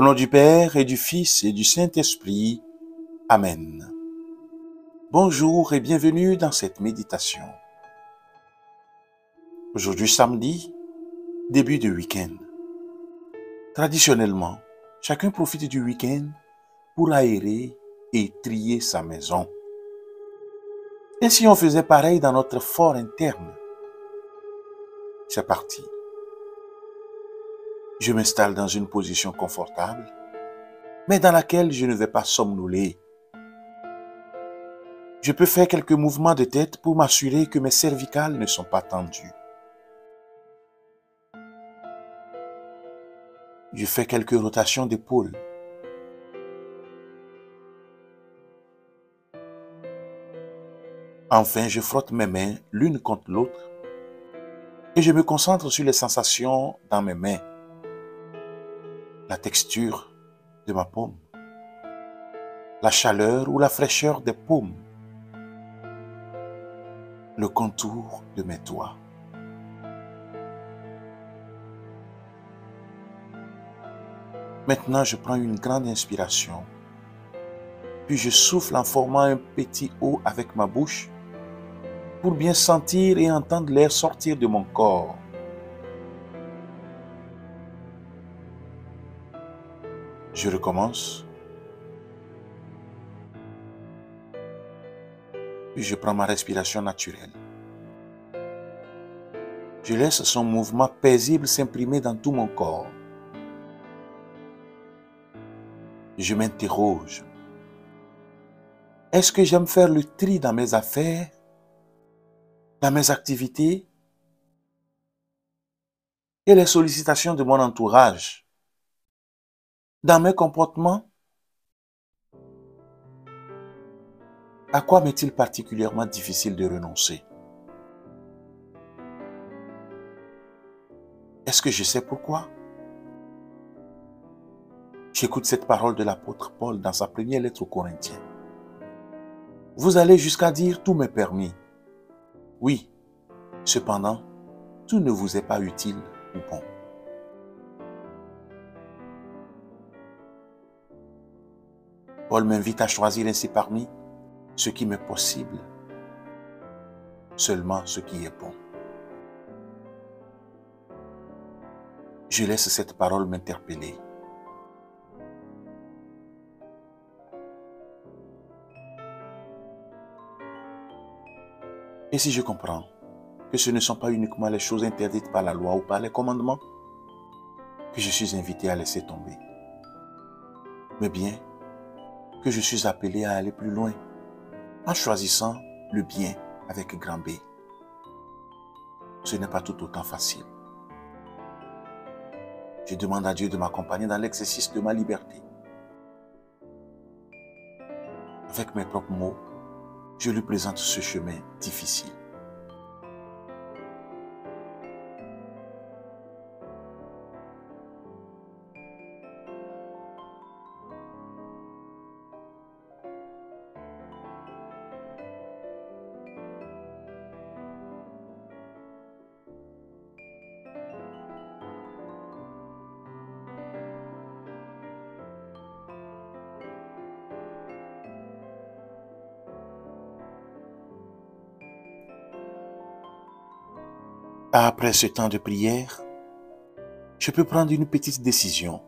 Au nom du Père et du Fils et du Saint-Esprit. Amen. Bonjour et bienvenue dans cette méditation. Aujourd'hui samedi, début de week-end. Traditionnellement, chacun profite du week-end pour aérer et trier sa maison. Et si on faisait pareil dans notre fort interne? C'est parti. Je m'installe dans une position confortable, mais dans laquelle je ne vais pas somnoler. Je peux faire quelques mouvements de tête pour m'assurer que mes cervicales ne sont pas tendues. Je fais quelques rotations d'épaules. Enfin, je frotte mes mains l'une contre l'autre et je me concentre sur les sensations dans mes mains, la texture de ma paume, la chaleur ou la fraîcheur des paumes, le contour de mes doigts. Maintenant, je prends une grande inspiration, puis je souffle en formant un petit O avec ma bouche pour bien sentir et entendre l'air sortir de mon corps. Je recommence. Puis je prends ma respiration naturelle. Je laisse son mouvement paisible s'imprimer dans tout mon corps. Je m'interroge. Est-ce que j'aime faire le tri dans mes affaires, dans mes activités et les sollicitations de mon entourage, dans mes comportements? À quoi m'est-il particulièrement difficile de renoncer? Est-ce que je sais pourquoi? J'écoute cette parole de l'apôtre Paul dans sa première lettre aux Corinthiens. Vous allez jusqu'à dire tout m'est permis. Oui, cependant, tout ne vous est pas utile ou bon. Paul m'invite à choisir ainsi parmi ce qui m'est possible, seulement ce qui est bon. Je laisse cette parole m'interpeller. Et si je comprends que ce ne sont pas uniquement les choses interdites par la loi ou par les commandements que je suis invité à laisser tomber, mais bien que je suis appelé à aller plus loin en choisissant le bien avec grand B. Ce n'est pas tout autant facile. Je demande à Dieu de m'accompagner dans l'exercice de ma liberté. Avec mes propres mots, je lui présente ce chemin difficile. Après ce temps de prière, je peux prendre une petite décision,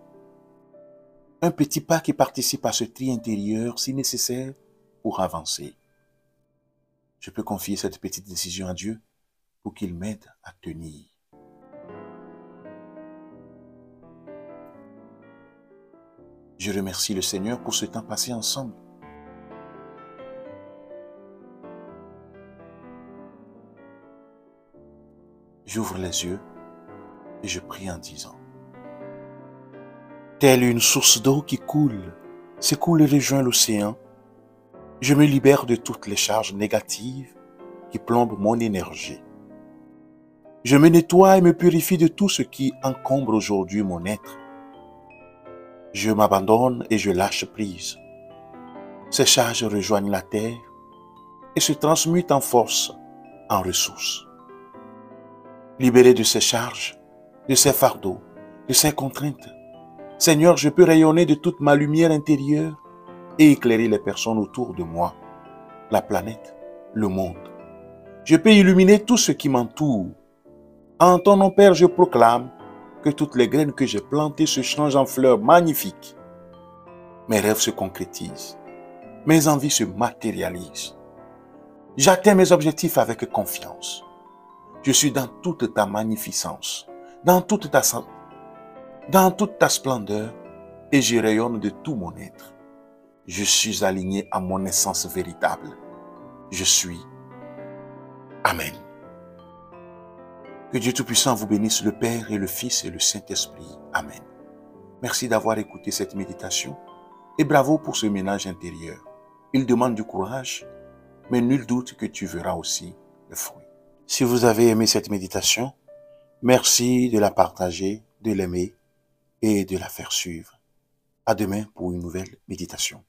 un petit pas qui participe à ce tri intérieur si nécessaire pour avancer. Je peux confier cette petite décision à Dieu pour qu'il m'aide à tenir. Je remercie le Seigneur pour ce temps passé ensemble. J'ouvre les yeux et je prie en disant: telle une source d'eau qui coule, s'écoule et rejoint l'océan, je me libère de toutes les charges négatives qui plombent mon énergie. Je me nettoie et me purifie de tout ce qui encombre aujourd'hui mon être. Je m'abandonne et je lâche prise. Ces charges rejoignent la terre et se transmutent en force, en ressources. Libéré de ces charges, de ces fardeaux, de ces contraintes, Seigneur, je peux rayonner de toute ma lumière intérieure et éclairer les personnes autour de moi, la planète, le monde. Je peux illuminer tout ce qui m'entoure. En ton nom, Père, je proclame que toutes les graines que j'ai plantées se changent en fleurs magnifiques. Mes rêves se concrétisent. Mes envies se matérialisent. J'atteins mes objectifs avec confiance. Je suis dans toute ta magnificence, dans toute ta splendeur, et je rayonne de tout mon être. Je suis aligné à mon essence véritable. Je suis. Amen. Que Dieu Tout-Puissant vous bénisse, le Père et le Fils et le Saint-Esprit. Amen. Merci d'avoir écouté cette méditation et bravo pour ce ménage intérieur. Il demande du courage, mais nul doute que tu verras aussi le fruit. Si vous avez aimé cette méditation, merci de la partager, de l'aimer et de la faire suivre. À demain pour une nouvelle méditation.